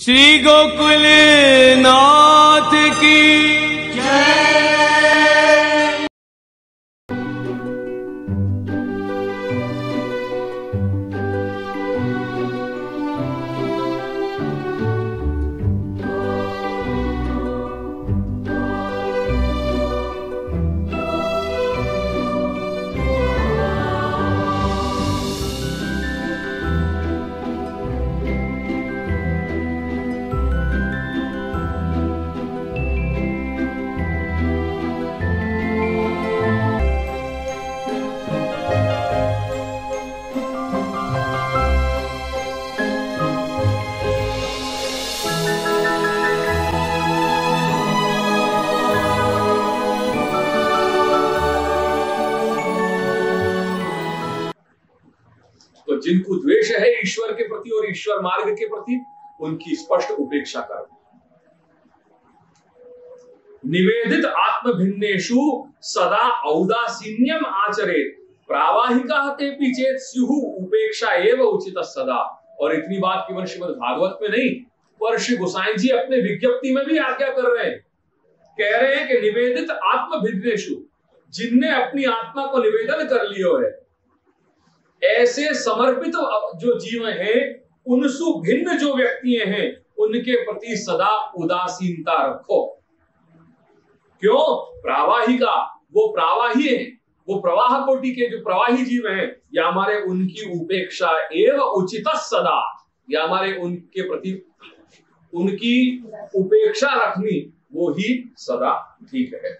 श्री गोकुल नाथ की जय। तो जिनको द्वेष है ईश्वर के प्रति और ईश्वर मार्ग के प्रति, उनकी स्पष्ट उपेक्षा कर। निवेदित आत्म भिन्नेषु सदा औदासीन्यम आचरेत प्रावाहिका तेपि चेत स्युः उपेक्षा एव उचित सदा। और इतनी बात केवल श्रीमद् भागवत में नहीं, पर श्री गोसाई जी अपने विज्ञप्ति में भी आज्ञा कर रहे हैं। कह रहे हैं कि निवेदित आत्म भिन्नेषु, जिनने अपनी आत्मा को निवेदन कर लियो है, ऐसे समर्पित जो जीव हैं, उनसु भिन्न जो व्यक्ति हैं, उनके प्रति सदा उदासीनता रखो। क्यों? प्रावाहिका, वो प्रवाही हैं, वो प्रवाह कोटि के जो प्रवाही जीव हैं, या हमारे उनकी उपेक्षा एवं उचित सदा, या हमारे उनके प्रति उनकी उपेक्षा रखनी वो ही सदा ठीक है।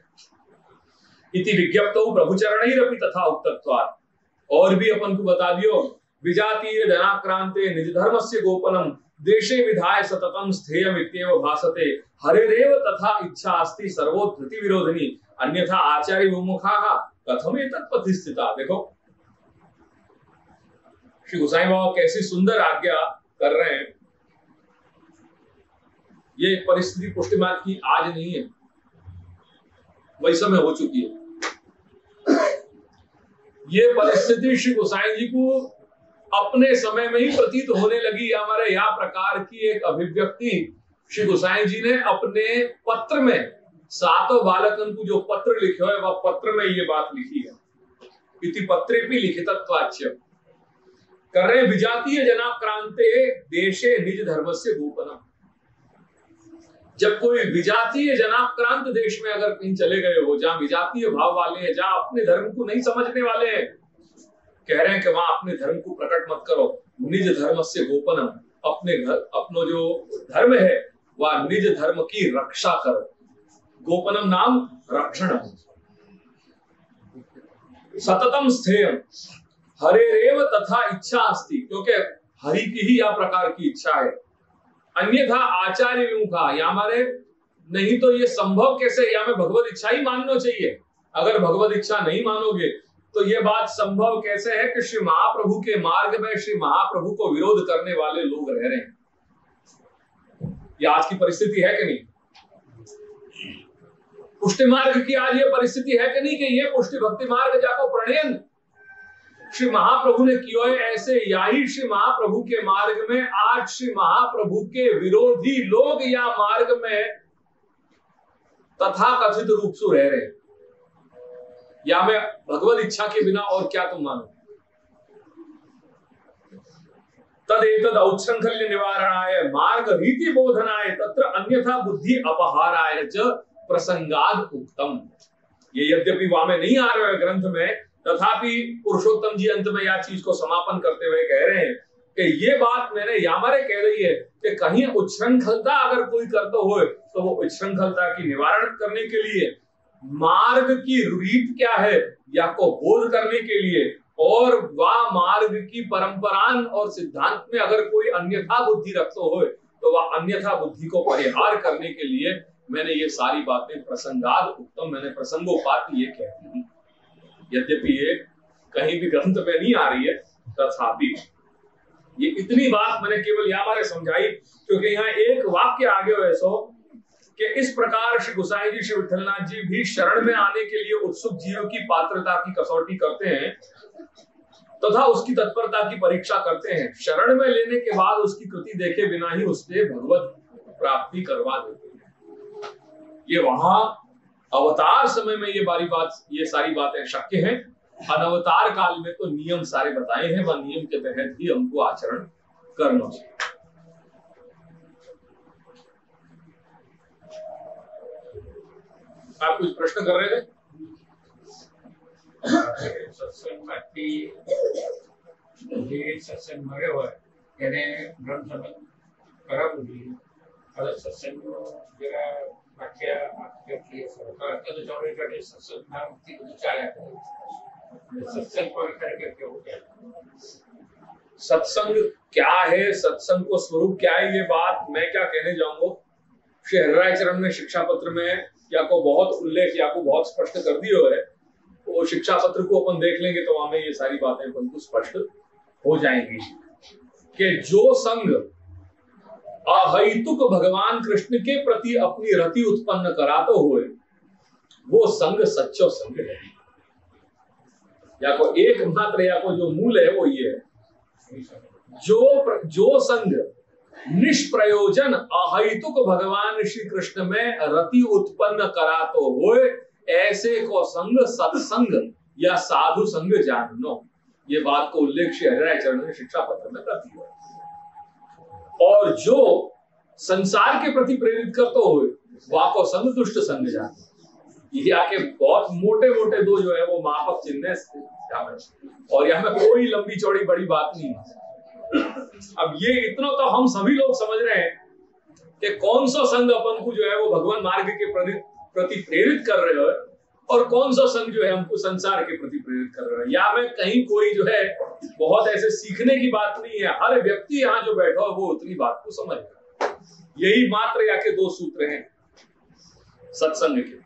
इति विज्ञप्तो प्रभुचरणैरपि तथा उक्तत्वात्। और भी अपन को बता दियो, विजातीय जनाक्रांते निज धर्मस्य गोपनम देशे विधाय सततम स्थेयम इत्येव भासते हरेरेव तथा इच्छा अस्ति सर्वोद्धृति विरोधिनी अन्यथा आचार्य विमुखाः कथम एतत्पथि स्थिता। देखो श्री गोसाई बाबा कैसी सुंदर आज्ञा कर रहे हैं। ये परिस्थिति पुष्टिमार्ग की आज नहीं है, वही समय हो चुकी है। ये परिस्थिति श्री गोसाई जी को अपने समय में ही प्रतीत होने लगी। हमारे यह प्रकार की एक अभिव्यक्ति श्री गोसाई जी ने अपने पत्र में, सातों बालकन को जो पत्र लिखे है, वह पत्र में ये बात लिखी है। इति पत्रे भी लिखितत्वाच्य कर रहे विजातीय जनाक्रांते देशे निज धर्मस्य गोपनम। जब कोई विजातीय जनाक्रांत देश में अगर कहीं चले गए हो, जहां विजातीय भाव वाले हैं, जहां अपने धर्म को नहीं समझने वाले हैं, कह रहे हैं कि वहां अपने धर्म को प्रकट मत करो। निज धर्म से गोपनम, अपने अपनो जो धर्म है वह निज धर्म की रक्षा करो। गोपनम नाम रक्षण। सततम स्थेयम हरेरेव तथा इच्छा अस्ति, क्योंकि हरि की ही यह प्रकार की इच्छा है। अन्यथा आचार्य विमुखा, या हमारे नहीं तो ये संभव कैसे, या हमें भगवत इच्छा ही मानना चाहिए। अगर भगवत इच्छा नहीं मानोगे तो ये बात संभव कैसे है कि श्री महाप्रभु के मार्ग में श्री महाप्रभु को विरोध करने वाले लोग रह रहे हैं। ये आज की परिस्थिति है कि नहीं? पुष्टि मार्ग की आज ये परिस्थिति है कि नहीं कि ये पुष्टि भक्ति मार्ग जाको प्रणयन श्री महाप्रभु ने किया है। ऐसे यही श्री महाप्रभु के मार्ग में आज श्री महाप्रभु के विरोधी लोग या मार्ग में तथा कथित रूप से रह रहे, या मैं भगवत इच्छा के बिना और क्या तुम मानो। तदेतद औच्छृंखल्य निवारणाय मार्ग रीति बोधनाय तत्र अन्यथा बुद्धि अपहाराय च प्रसंगाद उक्तम। ये यद्यपि वहां में नहीं आ रहे हैं ग्रंथ में, तथापि पुरुषोत्तम जी अंत में यह चीज को समापन करते हुए कह रहे हैं कि ये बात मैंने यामारे कह रही है कि कहीं उच्छृंखलता अगर कोई करता हो तो वो उच्छृंखलता की निवारण करने के लिए, मार्ग की रीत क्या है या को बोध करने के लिए, और वह मार्ग की परंपरान और सिद्धांत में अगर कोई अन्यथा बुद्धि रखता हो तो वह अन्यथा बुद्धि को परिहार करने के लिए मैंने ये सारी बातें प्रसंगाद उत्तम, मैंने प्रसंगोपात ये कहती हूँ। यद्यपि ये कहीं भी ग्रंथ में नहीं आ रही है, तथापि ये इतनी बात मैंने केवल यहाँ हमारे समझाई, क्योंकि यहाँ एक वाक्य आगे हो ऐसा कि इस प्रकार श्री गोसाई जी श्री विठलनाथ जी भी शरण में आने के लिए उत्सुक जीवों की पात्रता की कसौटी करते हैं। तथा उसकी तत्परता की परीक्षा करते हैं। शरण में लेने के बाद उसकी कृति देखे बिना ही उससे भगवत प्राप्ति करवा देते हैं। ये वहां अवतार समय में ये सारी बातें शक्य हैं। अनवतार काल में तो नियम सारे बताए हैं, वह नियम के तहत ही हमको आचरण करना चाहिए। आप कुछ प्रश्न कर रहे थे? सत्संग મળ્યો હોય એને ગ્રંથ કરાવવું જોઈએ. હવે સત્સંગ જરા વાક્ય સત્સંગથી બધું ચાલ્યા કરે. सत्संग को करके क्यों क्या? सत्संग क्या है, सत्संग को स्वरूप क्या है, ये बात मैं क्या कहने जाऊंगा। श्री हरिराय चरण ने शिक्षा पत्र में या को बहुत उल्लेख या को बहुत स्पष्ट कर दिया है। तो शिक्षा पत्र को अपन देख लेंगे तो हमें ये सारी बातें अपन को स्पष्ट हो जाएंगी कि जो संग अहैतुक भगवान कृष्ण के प्रति अपनी रति उत्पन्न कराते हुए वो संग सच्चो संग है। या को एकमात्र या को जो मूल है वो ये है, जो संग निष्प्रयोजन अहैतुक भगवान श्री कृष्ण में रति उत्पन्न कराते हुए ऐसे को संग सत्संग या साधु संग जानो। ये बात को उल्लेख श्री हरिराय चरण ने शिक्षा पत्र में कर दिया। और जो संसार के प्रति प्रेरित करते हुए वाको संग दुष्ट संग जानो। ये आके बहुत मोटे मोटे दो जो है वो मापक चिन्ह है और यहाँ में कोई लंबी चौड़ी बड़ी बात नहीं है। अब ये इतना तो हम सभी लोग समझ रहे हैं कि कौन सा संग अपन को जो है वो भगवान मार्ग के प्रति प्रेरित कर रहे हो और कौन सा संग जो है हमको संसार के प्रति प्रेरित कर रहा है। या में कहीं कोई जो है बहुत ऐसे सीखने की बात नहीं है। हर व्यक्ति यहाँ जो बैठा है वो उतनी बात को समझ रहा है। यही मात्र या के दो सूत्र हैं सत्संग के।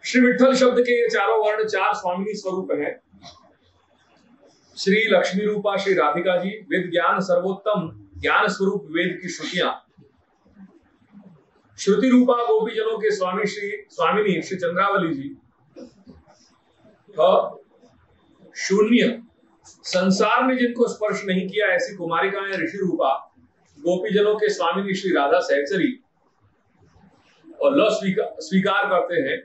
श्री विठ्ठल शब्द के ये चारों वर्ण चार स्वामिनी स्वरूप हैं। श्री लक्ष्मी रूपा श्री राधिका जी, वेद ज्ञान सर्वोत्तम ज्ञान स्वरूप वेद की श्रुतियां। श्रुति रूपा गोपी जनों के स्वामिनी श्री चंद्रावली जी। शून्य संसार ने जिनको स्पर्श नहीं किया ऐसी कुमारिकाएं ऋषि रूपा गोपी जनों के स्वामिनी श्री राधा सहचरी और ल स्वीकार करते हैं।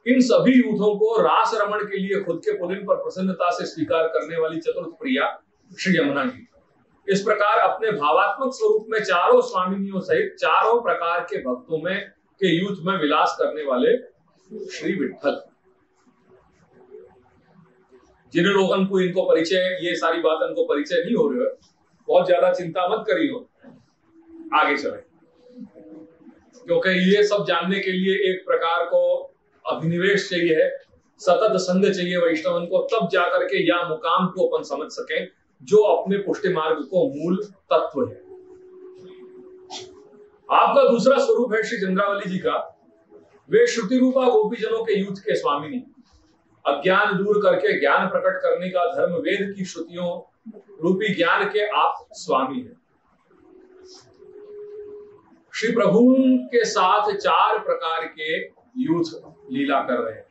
इन सभी यूथों को रास रमण के लिए खुद के पुलिन पर प्रसन्नता से स्वीकार करने वाली चतुर्थ प्रिया श्री यमुना जी। इस प्रकार अपने भावात्मक स्वरूप में चारों स्वामिनियों सहित चारों प्रकार के भक्तों में के यूथ में विलास करने वाले श्री विठ्ठल। जिन लोगों को इनको परिचय ये सारी बात इनको परिचय नहीं हो रही है, बहुत ज्यादा चिंता मत करियो, आगे चले। क्योंकि ये सब जानने के लिए एक प्रकार को अभिनिवेश चाहिए है, सतत संग चाहिए वैष्णवन को, तब जाकर के या मुकाम को अपन समझ सकें जो अपने पुष्टि मार्ग को मूल तत्व है। आपका दूसरा स्वरूप है श्री चंद्रावली जी का। वे श्रुति रूपा गोपी जनों के यूथ के स्वामिनी, अज्ञान दूर करके ज्ञान प्रकट करने का धर्म वेद की श्रुतियों रूपी ज्ञान के आप स्वामी हैं। श्री प्रभु के साथ चार प्रकार के यूथ लीला कर रहे हैं,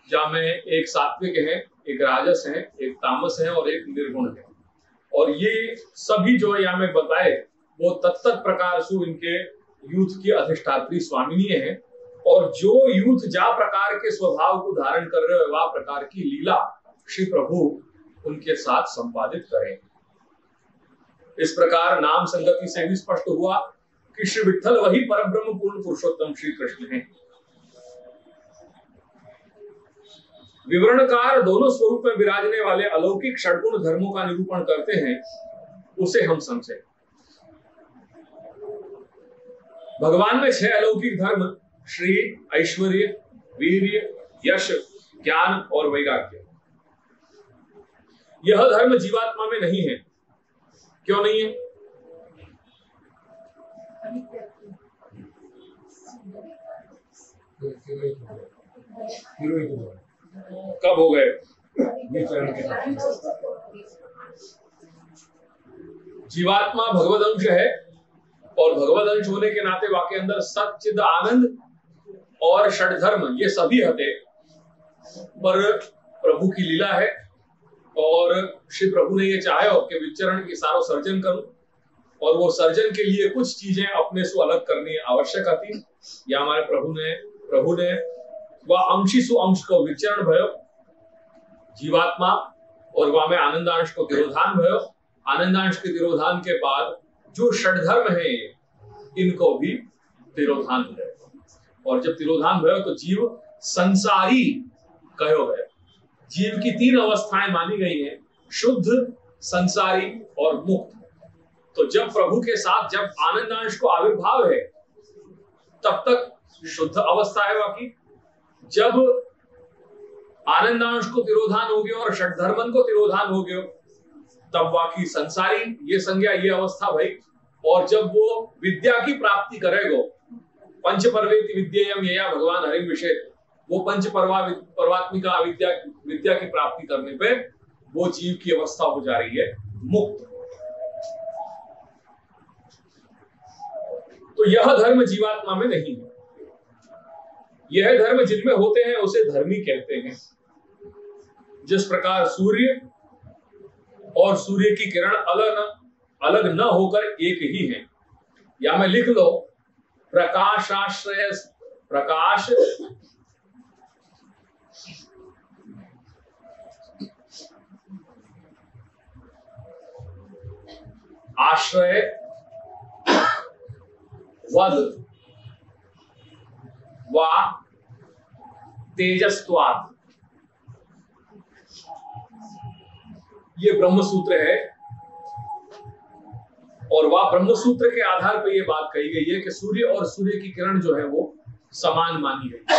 जहाँ एक सात्विक है, एक राजस है, एक तामस है और एक निर्गुण है। और ये सभी जो यहाँ में बताए वो तत्त प्रकार से इनके यूथ की अधिष्ठात्री स्वामिनी है। और जो यूथ जा प्रकार के स्वभाव को धारण कर रहे हो वह प्रकार की लीला श्री प्रभु उनके साथ संपादित करें। इस प्रकार नाम संगति से भी स्पष्ट हुआ कि श्री विठ्ठल वही परब्रह्म पूर्ण पुरुषोत्तम श्री कृष्ण हैं। विवरणकार दोनों स्वरूप में विराजने वाले अलौकिक षड्गुण धर्मों का निरूपण करते हैं, उसे हम समझे। भगवान में 6 अलौकिक धर्म श्री ऐश्वर्य, वीर्य, यश, ज्ञान और वैराग्य। यह धर्म जीवात्मा में नहीं है। क्यों नहीं है? हीरो कब हो गए? विचरण के साथ। जीवात्मा भगवद अंश है और भगवद अंश होने के नाते वाके अंदर सच्चिद आनंद और षडधर्म ये सभी हते, पर प्रभु की लीला है और श्री प्रभु ने ये चाहा कि विचरण की सारो सर्जन करूं और वो सर्जन के लिए कुछ चीजें अपने से अलग करनी आवश्यक थी। या हमारे प्रभु ने वह अंशी सु अंश को विचरण भयो जीवात्मा और वह में आनंदांश को तिरोधान भयो। आनंदांश के तिरोधान के बाद जो षडधर्म है इनको भी तिरोधान भयो और जब तिरोधान भयो तो जीव संसारी कहो गए। जीव की 3 अवस्थाएं मानी गई हैं, शुद्ध, संसारी और मुक्त। तो जब प्रभु के साथ जब आनंदांश को आविर्भाव है तब तक शुद्ध अवस्था है बाकी। जब आनंदांश को तिरोधान हो गया और षडधर्मन को तिरोधान हो गया तब बाकी संसारी ये संज्ञा ये अवस्था भाई। और जब वो विद्या की प्राप्ति करेगो पंच पर्वेति विद्येयम यया भगवान हरि विषय, वो पंच परमात्मिका विद्या की प्राप्ति करने पे वो जीव की अवस्था हो जा रही है मुक्त। तो यह धर्म जीवात्मा में नहीं है। यह धर्म जिनमें होते हैं उसे धर्मी कहते हैं। जिस प्रकार सूर्य और सूर्य की किरण अलग न होकर एक ही हैं, या मैं लिख लो प्रकाशाश्रय प्रकाश आश्रय वद वा तेजस्वाद, ये ब्रह्म सूत्र है। और वह ब्रह्म सूत्र के आधार पर यह बात कही गई है कि सूर्य और सूर्य की किरण जो है वो समान मानी गई है।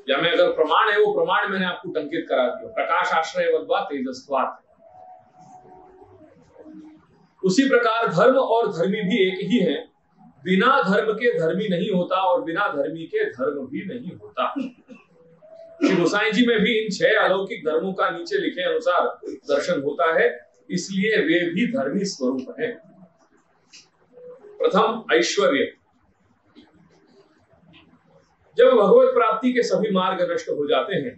या मैं अगर प्रमाण है वो प्रमाण मैंने आपको टंकित करा दिया, प्रकाश आश्रय वद्वा तेजस्वाद। उसी प्रकार धर्म और धर्मी भी एक ही है। बिना धर्म के धर्मी नहीं होता और बिना धर्मी के धर्म भी नहीं होता। श्री गोसाई जी में भी इन 6 अलौकिक धर्मों का नीचे लिखे अनुसार दर्शन होता है, इसलिए वे भी धर्मी स्वरूप हैं। प्रथम ऐश्वर्य। जब भगवत प्राप्ति के सभी मार्ग नष्ट हो जाते हैं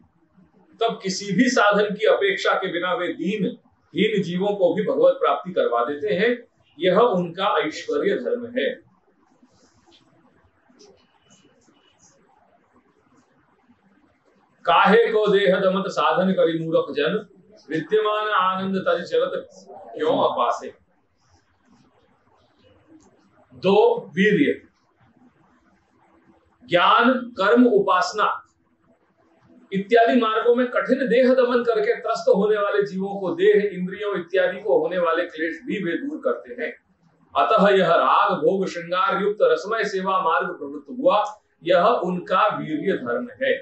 तब किसी भी साधन की अपेक्षा के बिना वे दीनहीन जीवों को भी भगवत प्राप्ति करवा देते हैं। यह उनका ऐश्वर्य धर्म है। काहे को देह दमत साधन करी मूर्ख जन, विद्यमान आनंद तज चलत क्यों अपासे। 2 वीर्य। ज्ञान, कर्म, उपासना इत्यादि मार्गों में कठिन देह दमन करके त्रस्त होने वाले जीवों को देह, इंद्रियों इत्यादि को होने वाले क्लेश भी वे दूर करते हैं। अतः यह राग भोग श्रृंगार युक्त रसमय सेवा मार्ग प्रवृत्त हुआ, यह उनका वीर्य धर्म है।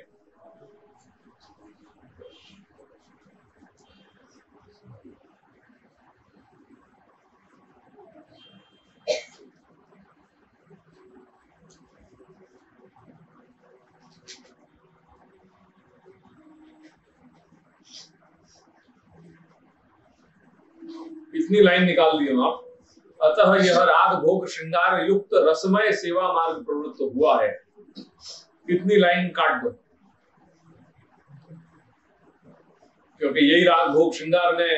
इतनी लाइन निकाल दी आप। अतः यह राग भोग श्रृंगार युक्त रसमय सेवा मार्ग प्रवृत्त हुआ है। इतनी लाइन काट दो, क्योंकि यही राग भोग श्रृंगार ने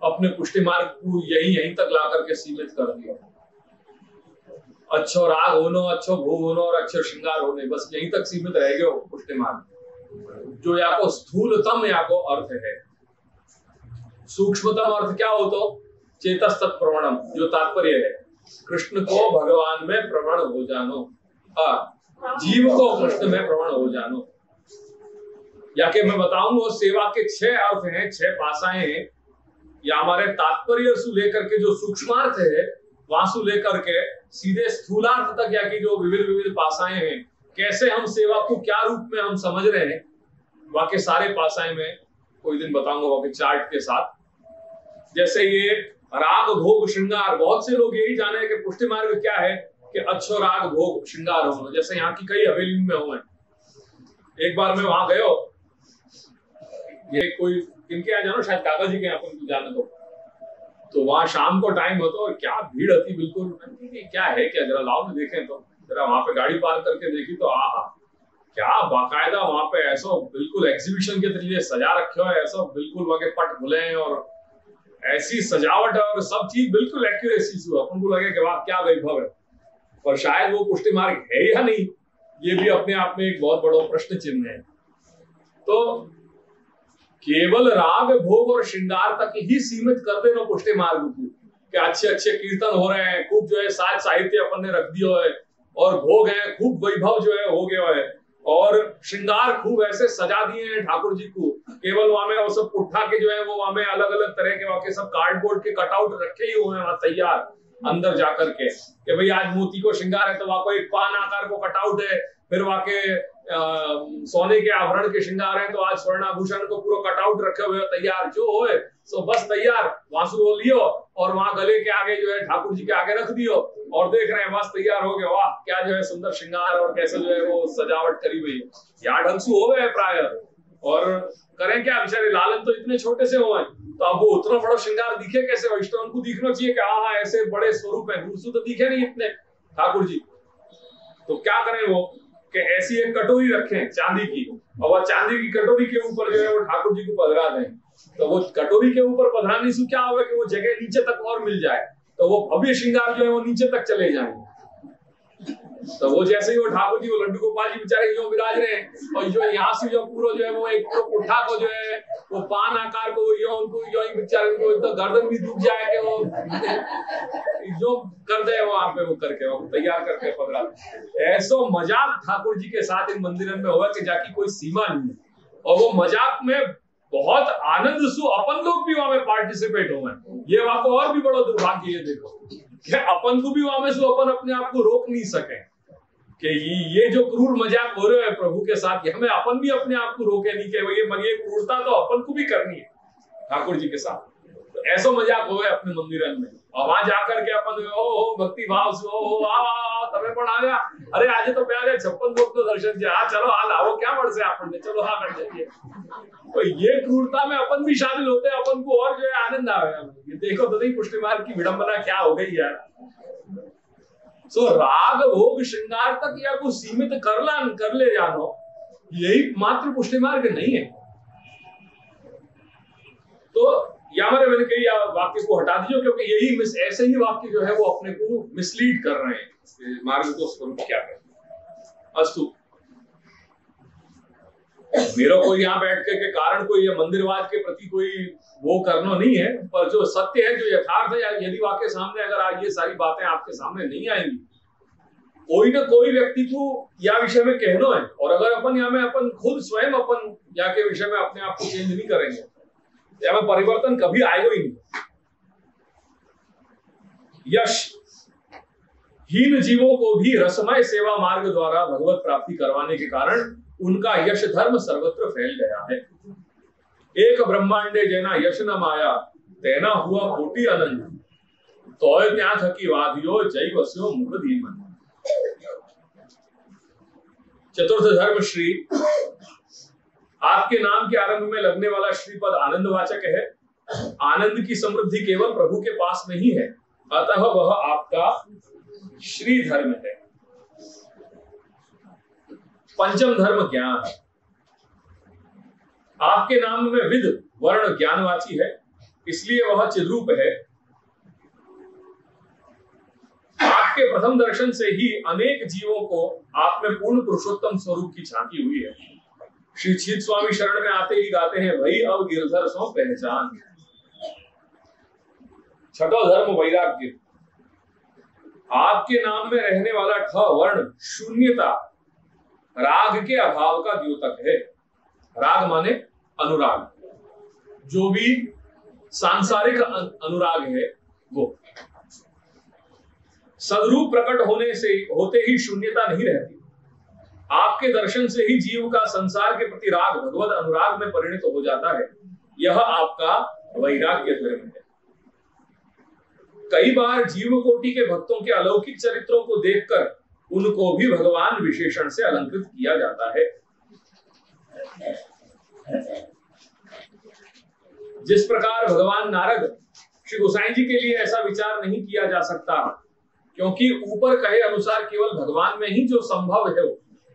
अपने पुष्टि मार्ग को यहीं तक ला करके सीमित कर दिया। अच्छो राग होनो, अच्छो भोग होनो और अच्छो श्रृंगार होने, बस यहीं तक सीमित रह गए पुष्टि मार्ग, जो या को स्थूलतम या को अर्थ है। सूक्ष्मतम अर्थ क्या हो तो चेतस तत्प्रवणम, जो तात्पर्य है कृष्ण को भगवान में प्रवण हो जानो, जीव को कृष्ण में प्रवण हो जानो। या कि मैं बताऊंगा सेवा के 6 अर्थ हैं, 6 पासाएं हैं। या हमारे तात्पर्य से लेकर के जो सूक्ष्मार्थ है वहां से लेकर के सीधे स्थूलार्थ तक, या कि जो विविध पासाएं हैं, कैसे हम सेवा को क्या रूप में हम समझ रहे हैं, वहां के सारे पासाएं में कोई दिन बताऊंगा वहां के चार्ट के साथ। जैसे ये राग भोग श्रृंगार, बहुत से लोग यही जाने कि पुष्टि मार्ग क्या है कि अच्छो राग भोग श्रृंगार होना। जैसे यहाँ की कई हवेली में हुए, एक बार मैं वहां गयो ये कोई किनके यहाँ जानो, शायद काका जी के यहाँ अपन जाने तो वहां शाम को टाइम होता और क्या भीड़ होती बिल्कुल, क्या है क्या, जरा लाओ ना देखें तो, जरा वहां पे गाड़ी पार्क करके देखी तो आहा क्या बाकायदा वहां पे ऐसा बिल्कुल एग्जीबिशन के तरीके सजा रखे हो, ऐसा बिल्कुल वहां के पट खुले हैं और ऐसी सजावट है और सब चीज बिल्कुल एक्यूरेसी से, अपन को लगे कि वाह क्या वैभव है, पर शायद वो पुष्टि मार्ग है या नहीं, ये भी अपने आप में एक बहुत बड़ा प्रश्न चिन्ह है। तो केवल राग भोग और श्रृंगार तक ही सीमित कर देना पुष्टि मार्ग को, कि अच्छे अच्छे कीर्तन हो रहे हैं, खूब जो है साज साहित्य अपन ने रख दिया है और भोग है, खूब वैभव जो है हो गया है और श्रृंगार खूब ऐसे सजा दिए हैं ठाकुर जी को, केवल वहां में वो सब पुट्ठा के जो है वो वहां में अलग अलग तरह के वहां के सब कार्डबोर्ड के कटआउट रखे ही हुए हैं वहां तैयार अंदर जाकर के, कि भाई आज मोती को श्रृंगार है तो वहां को एक पान आकार को कटआउट है, फिर वहां के सोने के आभरण के श्रृंगार है तो आज स्वर्ण आभूषण को पूरा कटआउट रखे हुए तैयार, जो होए सो बस तैयार, वासु वो लियो और वहां गले के आगे जो है ठाकुर जी के आगे रख दियो और देख रहे हैं बस तैयार हो गया, वाह क्या जो है सुंदर श्रृंगार और कैसे जो है वो सजावट करी हुई है, या ढंग से हो गए प्राय, और करें क्या बेचारे लालन तो इतने छोटे से हुए तो अब वो उतना बड़ा श्रृंगार दिखे कैसे, वैष्णव उनको दिखना चाहिए कि हाँ ऐसे बड़े स्वरूप है, दूर से तो दिखे नहीं इतने ठाकुर जी, तो क्या करें वो कि ऐसी एक कटोरी रखें चांदी की और वह चांदी की कटोरी के ऊपर जो है वो ठाकुर जी को पधरा दें, तो वो कटोरी के ऊपर पधराने से क्या होगा कि वो जगह नीचे तक और मिल जाए, तो वो भव्य श्रृंगार जो है वो नीचे तक चले जाएंगे, तो वो जैसे ही वो ठाकुर जी वो लड्डू गोपाल जी बेचारे यो विराज रहे हैं और जो यहाँ से जो पूरा जो है वो एक पुट्ठा को जो है वो पान आकार को यो उनको यो ही बेचारे उनको तो गर्दन भी दुख जाए कि वो जो कर दे वहां पे वो करके वो तैयार करके पधरा, ऐसा मजाक ठाकुर जी के साथ इन मंदिर में हुआ कि जाकी कोई सीमा नहीं है, और वो मजाक में बहुत आनंद सु अपन लोग भी वहां में पार्टिसिपेट हुए, ये वहां को और भी बड़ा दुर्भाग्य ये देखो कि अपन को भी वहां में सो अपन अपने आप को रोक नहीं सके कि ये जो क्रूर मजाक हो रहे हैं प्रभु के साथ, हमें अपन भी अपने आप को रोके नहीं कि ये क्रूरता तो अपन को भी करनी है ठाकुर जी के साथ, तो ऐसा मजाक हो गए अपने मंदिर में, और वहां जाकर के अपन ओ भक्ति भाव से ओ तमें पण आ गया, अरे आज तो प्यारे 56 लोग तो दर्शन किया, चलो हाल आओ क्या बढ़ से अपन ने चलो हाँ कर जाइए, तो ये क्रूरता में अपन भी शामिल होते हैं, अपन को और जो है आनंद आएगा, ये देखो तो नहीं पुष्टि मार्ग की विडंबना क्या हो गई यार। सो राग भोग श्रृंगार तक या कुछ सीमित कर ले जानो, यही मात्र पुष्टि मार्ग नहीं है, तो या मैंने कही वाक्य को हटा दीजिए क्योंकि यही ऐसे ही वाक्य जो है वो अपने को मिसलीड कर रहे हैं, मार्ग को स्वरूप क्या है। अस्तु, मेरा कोई यहाँ बैठ के कारण कोई ये मंदिरवाद के प्रति कोई वो करना नहीं है, पर जो सत्य है जो यथार्थ है, यदि वाक्य सामने अगर आज ये सारी बातें आपके सामने नहीं आएंगी, कोई ना कोई व्यक्ति को या विषय में कहना है, और अगर अपन यहाँ में अपन खुद स्वयं अपन या के विषय में अपने आप को चेंज नहीं करेंगे, या में परिवर्तन कभी आएगा ही नहीं। यश हीन जीवों को भी रसमय सेवा मार्ग द्वारा भगवत प्राप्ति करवाने के कारण उनका यश धर्म सर्वत्र फैल गया है। एक ब्रह्मांडे जना यश न माया तेना हुआ कोटि अनंत, तो त्या थकी वादियो जय वस्यो मुख धीमन। चतुर्थ धर्म श्री, आपके नाम के आरंभ में लगने वाला श्रीपद आनंदवाचक है। आनंद की समृद्धि केवल प्रभु के पास नहीं है, अतः वह आपका श्री धर्म है। पंचम धर्म ज्ञान, आपके नाम में विद वर्ण ज्ञानवाची है, इसलिए वह चिद्रूप है। आपके प्रथम दर्शन से ही अनेक जीवों को आप में पूर्ण पुरुषोत्तम स्वरूप की झांकी हुई है। श्री छीत स्वामी शरण में आते ही गाते हैं, भाई अब गिरधर सो पहचान। छठो धर्म वैराग्य, आपके नाम में रहने वाला ठ वर्ण शून्यता राग के अभाव का द्योतक है। राग माने अनुराग, जो भी सांसारिक अनुराग है वो सदरूप प्रकट होने से होते ही शून्यता नहीं रहती। आपके दर्शन से ही जीव का संसार के प्रति राग भगवत अनुराग में परिणत हो जाता है। यह आपका वैराग्य धर्म है। कई बार जीव कोटि के भक्तों के अलौकिक चरित्रों को देखकर उनको भी भगवान विशेषण से अलंकृत किया जाता है। जिस प्रकार भगवान नारद श्री गोसाई जी के लिए ऐसा विचार नहीं किया जा सकता, क्योंकि ऊपर कहे अनुसार केवल भगवान में ही जो संभव है,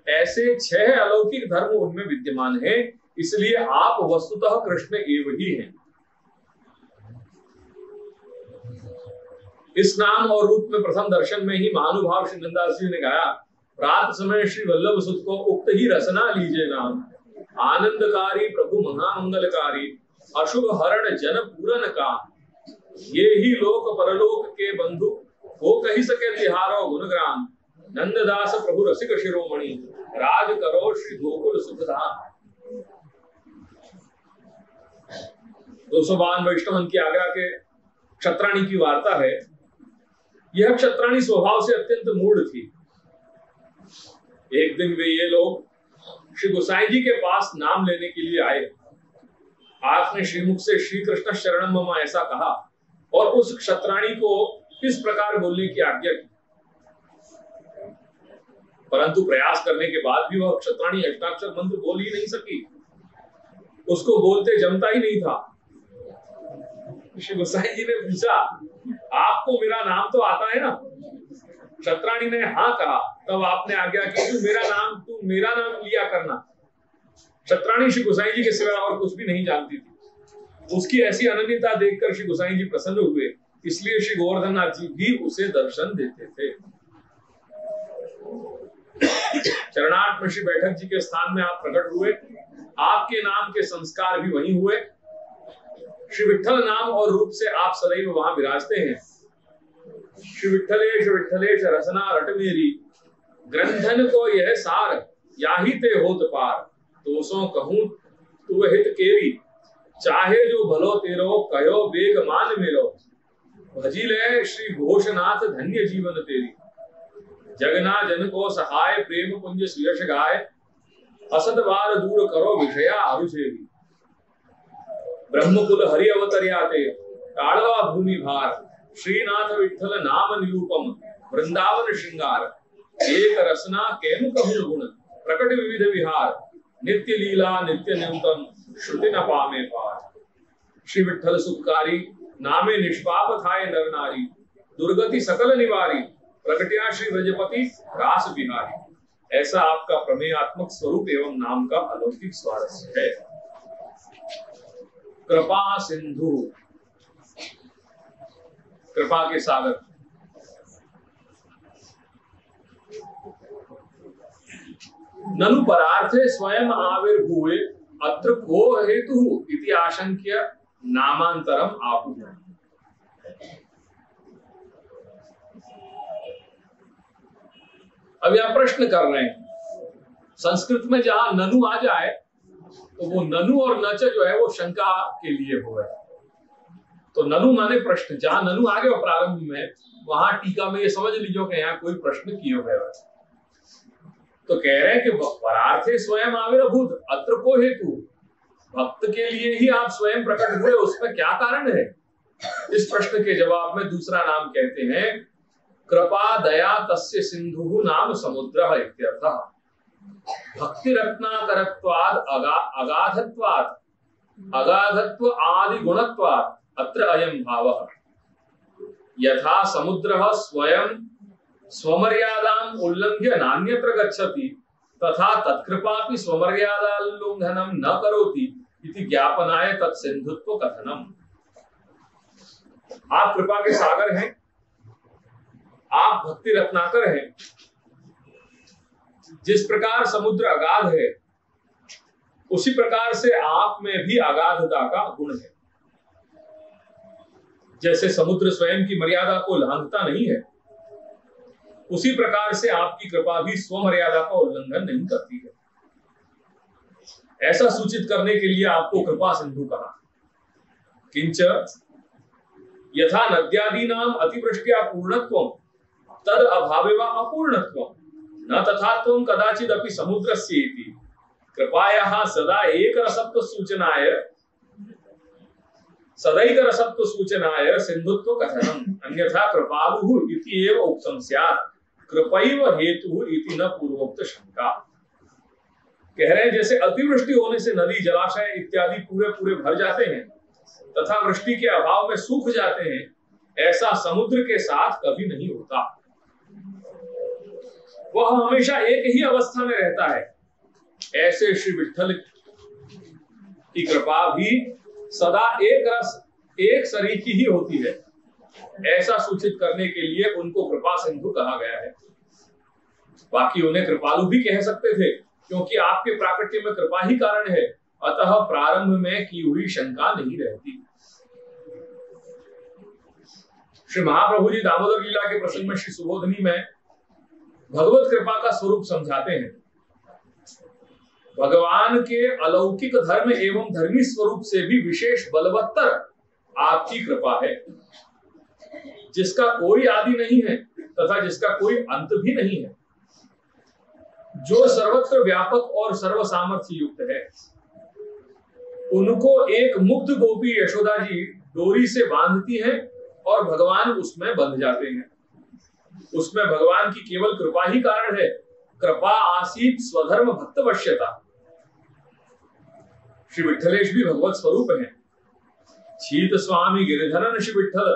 ऐसे 6 अलौकिक धर्म उनमें विद्यमान है, इसलिए आप वस्तुतः कृष्ण एवं ही हैं। इस नाम और रूप में प्रथम दर्शन में ही महानुभाव श्री नंदास जी ने गाया, प्रात समय श्री वल्लभ सुत को उक्त ही रसना लीजिए नाम, आनंदकारी प्रभु महामंगलकारी, अशुभ हरण जन पूरन का, ये ही लोक परलोक के बंधु, हो कही सके तिहारो गुणग्राम, नंददास प्रभु रसिक शिरोमणि, राज करो श्री गोकुल सुखधाम। 252 वैष्णव की आगरा के क्षत्राणी की वार्ता है। यह क्षत्राणी स्वभाव से अत्यंत मूढ़ थी। एक दिन वे ये लोग श्री गोसाई जी के पास नाम लेने के लिए आए। आपने श्रीमुख से श्री कृष्ण शरणम मम ऐसा कहा और उस क्षत्राणी को इस प्रकार बोलने की आज्ञा की, परंतु प्रयास करने के बाद भी वह क्षत्राणी अष्टाक्षर मंत्र बोल ही नहीं सकी। उसको बोलते जमता ही नहीं था। श्री गोसाई जी ने पूछा, आपको मेरा नाम तो आता है ना? क्षत्राणी ने हाँ कहा। तब आपने आज्ञा की, तू मेरा नाम लिया करना। क्षत्राणी श्री गोसाई जी के सिवा और कुछ भी नहीं जानती थी। उसकी ऐसी अनन्यता देखकर श्री गोसाई जी प्रसन्न हुए, इसलिए श्री गोवर्धन नाथ जी भी उसे दर्शन देते थे। चरणार्थ में श्री बैठक जी के स्थान में आप प्रकट हुए। आपके नाम के संस्कार भी वहीं हुए। श्री विठ्ठल नाम और रूप से आप सदैव वहां विराजते हैं। श्री विठ्ठलेश रसना रट मेरी, ग्रंथन को यह सार, याही ते होत पार, दोषों कहूं तू हित केरी, चाहे जो भलो तेरो, कहो बेग मान मेरो, भजी ले श्री घोषनाथ धन्य जीवन तेरी, जगना जन को सहाय, प्रेम पुंज सुयश गाय, असत वार दूर करो विषया अरुषेरी, ब्रह्मकुल हरि अवतर्याते, ताड़वा भूमि भार, श्रीनाथ विठ्ठल नाम निरूपम, वृंदावन श्रृंगार, एक रसना केनु कहूं गुण, प्रकट विविध विहार, नित्य लीला नित्य न्यूतम, श्रुति न पामे पार। श्री विठ्ठल सुखकारी, नामे निष्पाप थाय नर नारी, दुर्गति सकल निवारी, प्रगट्या श्री ब्रजपति रास बिहारी। ऐसा आपका प्रमेयात्मक स्वरूप एवं नाम का अलौकिक स्वारस्य है। कृपा सिंधु, कृपा के सागर। ननु परार्थे स्वयं आविर्भूये, अत्र को हेतु इति आशंक्य नामांतरम आहुः। अब यह प्रश्न कर रहे हैं, संस्कृत में जहां ननु आ जाए तो वो ननु और नच जो है वो शंका के लिए हुआ है। तो ननु माने प्रश्न, जहां ननु आ गया प्रारंभ में, वहां टीका में ये समझ लीजिए कि यहाँ कोई प्रश्न किए हुए है। तो कह रहे हैं कि परार्थे स्वयं आविर्भूत, अत्र को हेतु, भक्त के लिए ही आप स्वयं प्रकट हुए, उसमें क्या कारण है? इस प्रश्न के जवाब में दूसरा नाम कहते हैं, कृपा दया तस्य सिंधु नाम समुद्रः इत्यर्थः, भक्ति रत्नाकरत्वाद अगाधत्वाद, अगाधत्व आदि गुणत्वाद अत्र अयं भावः, यथा समुद्रः स्वयं स्वमर्यादाम् उल्लंघ्य नान्यत्र गच्छति, तथा तत्कृपापि स्वमर्यादाल्लंघनं न करोति इति ज्ञापनाय तत्सिंधुत्व कथनम। आप कृपा के सागर हैं, आप भक्ति रत्नाकर हैं। जिस प्रकार समुद्र अगाध है, उसी प्रकार से आप में भी अगाधता का गुण है। जैसे समुद्र स्वयं की मर्यादा को लांघता नहीं है, उसी प्रकार से आपकी कृपा भी स्वमर्यादा का उल्लंघन नहीं करती है। ऐसा सूचित करने के लिए आपको कृपा सिंधु कहा। किंच यथा नद्यादीनां अतिवृष्ट्या पूर्णत्वं तद अभावेवा अपूर्णत्वं न तथात्वं कदाचिदपि समुद्रस्य इति कृपायाः सदा एकरसत्व सूचनाय सदैकरसत्व सूचनाय सिंधुत्व कथनम, अन्यथा कृपालुः इति एव उक्तं स्यात्, कृपैव हेतुः इति न पूर्वोक्त शंका। कह रहे हैं जैसे अतिवृष्टि होने से नदी जलाशय इत्यादि पूरे पूरे भर जाते हैं, तथा वृष्टि के अभाव में सूख जाते हैं, ऐसा समुद्र के साथ कभी नहीं होता। वह हमेशा एक ही अवस्था में रहता है। ऐसे श्री विठ्ठल की कृपा भी सदा एक रस एक सरीखी ही होती है। ऐसा सूचित करने के लिए उनको कृपा सिंधु कहा गया है। बाकी उन्हें कृपालु भी कह सकते थे, क्योंकि आपके प्राकट्य में कृपा ही कारण है। अतः प्रारंभ में की हुई शंका नहीं रहती। श्री महाप्रभु जी दामोदर लीला के प्रसंग में श्री सुबोधनी में भगवत कृपा का स्वरूप समझाते हैं। भगवान के अलौकिक धर्म एवं धर्मी स्वरूप से भी विशेष बलवत्तर आपकी कृपा है, जिसका कोई आदि नहीं है तथा जिसका कोई अंत भी नहीं है, जो सर्वत्र व्यापक और सर्व सामर्थ्य युक्त है। उनको एक मुग्ध गोपी यशोदा जी डोरी से बांधती हैं और भगवान उसमें बंध जाते हैं। उसमें भगवान की केवल कृपा ही कारण है। कृपा आसीत स्वधर्म भक्तवश्यता। श्री विठ्ठलेश भी भगवत स्वरूप हैं। छीत स्वामी गिरिधरन श्री विठ्ठल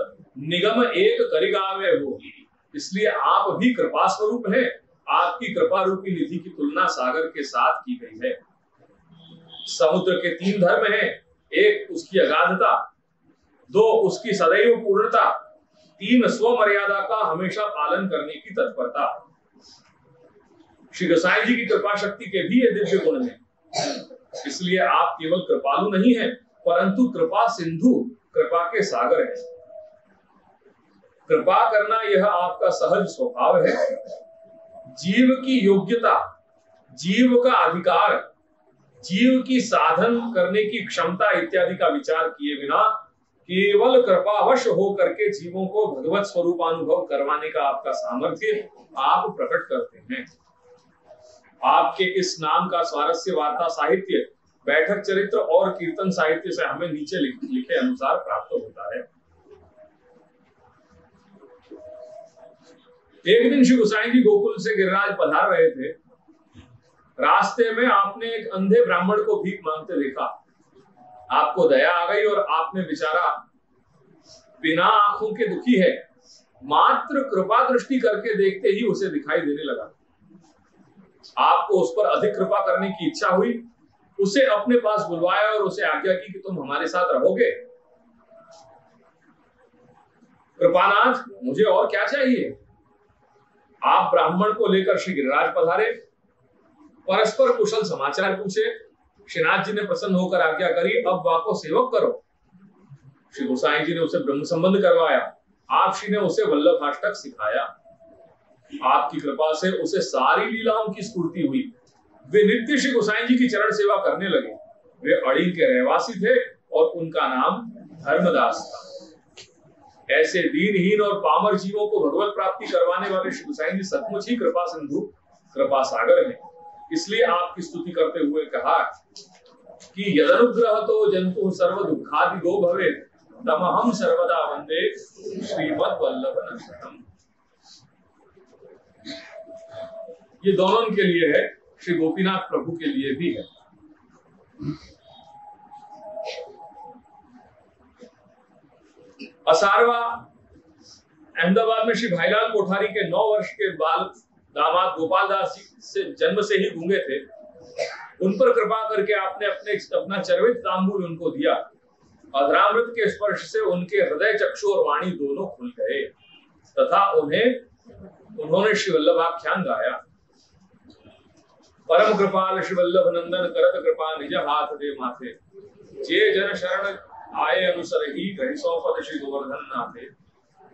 निगम एक करिगावे होगी। इसलिए आप भी कृपा स्वरूप हैं। आपकी कृपा रूपी निधि की तुलना सागर के साथ की गई है। समुद्र के तीन धर्म हैं। एक उसकी अगाधता, दो उसकी सदैव पूर्णता, तीन स्वमर्यादा का हमेशा पालन करने की तत्परता। श्री गोसाई जी की कृपा शक्ति के भी ये दिव्य गुण हैं। इसलिए आप केवल कृपालु नहीं हैं, परंतु कृपा सिंधु, कृपा के सागर हैं। कृपा करना यह आपका सहज स्वभाव है। जीव की योग्यता, जीव का अधिकार, जीव की साधन करने की क्षमता इत्यादि का विचार किए बिना केवल कृपावश होकर के जीवों को भगवत स्वरूपानुभव करवाने का आपका सामर्थ्य आप प्रकट करते हैं। आपके इस नाम का स्वारस्य वार्ता साहित्य, बैठक चरित्र और कीर्तन साहित्य से हमें नीचे लिखे अनुसार प्राप्त होता है। एक दिन श्री गोसाई जी गोकुल से गिरिराज पधार रहे थे। रास्ते में आपने एक अंधे ब्राह्मण को भीख मांगते देखा। आपको दया आ गई और आपने बेचारा बिना आंखों के दुखी है, मात्र कृपा दृष्टि करके देखते ही उसे दिखाई देने लगा। आपको उस पर अधिक कृपा करने की इच्छा हुई। उसे अपने पास बुलवाया और उसे आज्ञा की कि तुम हमारे साथ रहोगे। कृपानाथ, मुझे और क्या चाहिए? आप ब्राह्मण को लेकर श्री गिरिराज पधारे, परस्पर कुशल समाचार पूछे। श्रीनाथ जी ने प्रसन्न होकर आज्ञा करी, अब वाको सेवक करो। श्री गोसाई जी ने उसे ब्रह्म संबंध करवाया। आप श्री ने उसे वल्लभाष्टक सिखाया। आपकी कृपा से उसे सारी लीलाओं की स्फूर्ति हुई। वे नित्य श्री गोसाई जी की चरण सेवा करने लगे। वे अड़ी के रहवासी थे और उनका नाम धर्मदास था। ऐसे दीनहीन और पामर जीवों को भगवत प्राप्ति करवाने वाले श्री गोसाई जी सचमुच ही कृपा सिंधु, कृपा सागर हैं। इसलिए आपकी स्तुति करते हुए कहा कि यदनुग्रह तो जंतु सर्व दुखादि दो भवे तमहम सर्वदा वंदे श्रीमद वल्लभ नंदनम। ये दोनों के लिए है, श्री गोपीनाथ प्रभु के लिए भी है। असारवा अहमदाबाद में श्री भाईलाल कोठारी के 9 वर्ष के बाल दामाद गोपाल दास जी से जन्म से ही गूंगे थे। उन पर कृपा करके आपने अपना चर्वित तांबूल उनको दिया। अधरामृत के स्पर्श से उनके हृदय, चक्षु और वाणी दोनों खुल गए तथा उन्होंने श्री वल्लभाख्यान गाया। परम कृपाल श्री वल्लभ नंदन करत कृपा निज हाथ दे माथे, जे जन शरण आए अनुसर ही ग्रही सौपद श्री गोवर्धन नाथे।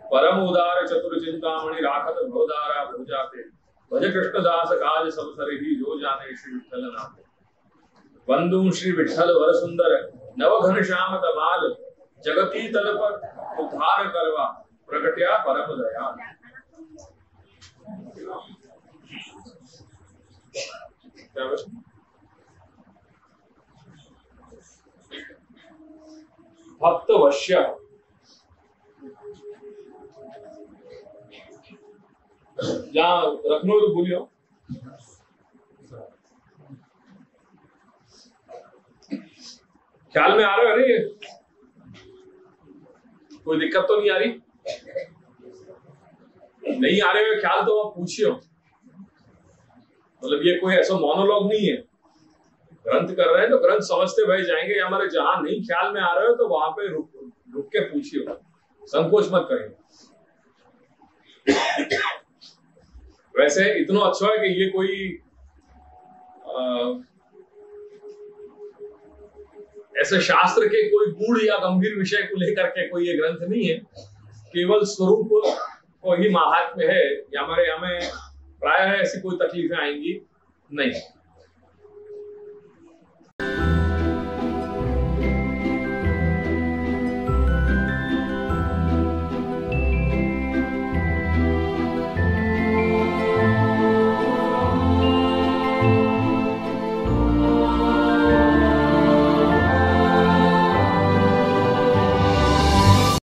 परम उदार चतुर चिंतामणि राखत भवदारा भुजाते, भज कृष्ण दास काज सब सरहि जो जाने श्री विठ्ठल नाथे। बंधु श्री विठ्ठल वर सुंदर नव घन श्याम तमाल, जगती तल पर उद्धार करवा प्रगट्या परम दयाल। भक्त वश्य, जहां रखनो तो भूलियो। ख्याल में आ रहा है ना ये? कोई दिक्कत तो नहीं आ रही? नहीं आ रहे हो ख्याल तो आप पूछिए। मतलब ये कोई ऐसा मोनोलॉग नहीं है, ग्रंथ कर रहे हैं तो ग्रंथ समझते भाई जाएंगे। हमारे जहां नहीं ख्याल में आ रहे हो तो वहां पे रुक के पूछिए, संकोच मत करेंगे। वैसे इतना अच्छा है कि ये कोई ऐसे शास्त्र के कोई गूढ़ या गंभीर विषय को लेकर के कोई ये ग्रंथ नहीं है, केवल स्वरूप को ही महात्म्य है। हमारे हमें प्राय ऐसी कोई तकलीफें आएंगी नहीं।